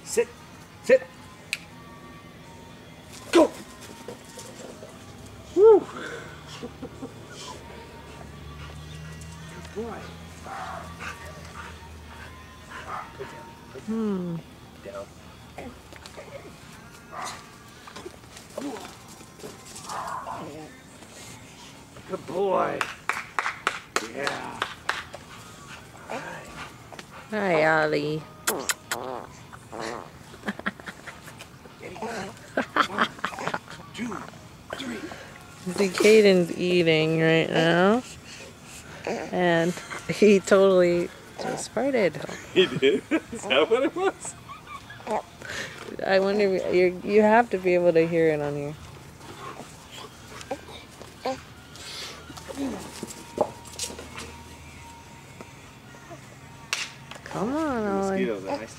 Sit. Sit. Go. Woo. Good boy. Put down. Put down. Down. Good boy. Yeah. Hi, Ollie. One, 2, 3. The Caden's eating right now, and he totally just farted. He did? Is that what it was? I wonder if you have to be able to hear it on here. Come on, Ollie. Mosquitoes are nice.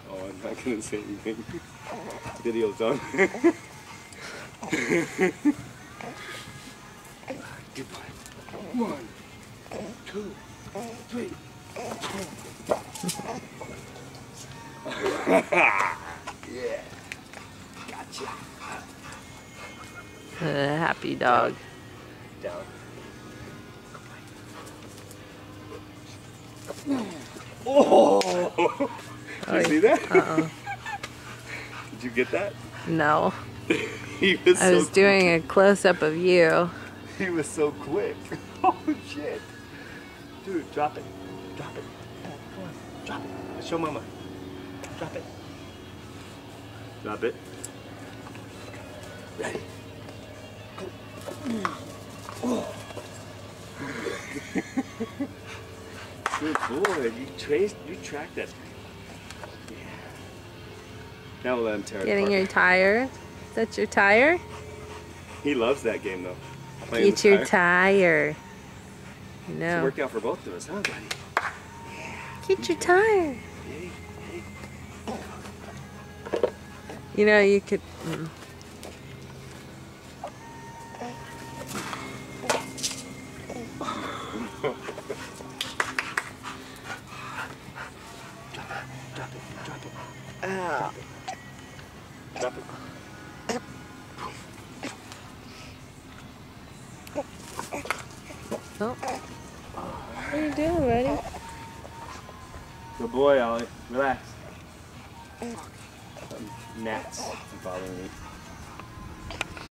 Oh, I'm not gonna say anything. Video's done. Good boy. 1, 2, 3. Yeah. Gotcha. Happy dog. Down. Oh! Did you see that? Did you get that? No. He was I was doing a close-up of you. He was so quick. Oh shit. Dude, drop it. Drop it. Come on. Drop it. Show mama. Drop it. Drop it. Ready. Go. Oh. Good boy. You tracked that. Yeah. Now we'll let him tear it Getting apart. your tire? Is that your tire? He loves that game though. Playing Get the your tire. No. It worked out for both of us, huh, buddy? Get your tire. Hey, hey. You know, you could... Drop it. Drop it. Ah. Drop it. Oh. What are you doing, buddy? Good boy, Ollie. Relax. Gnats are bothering me.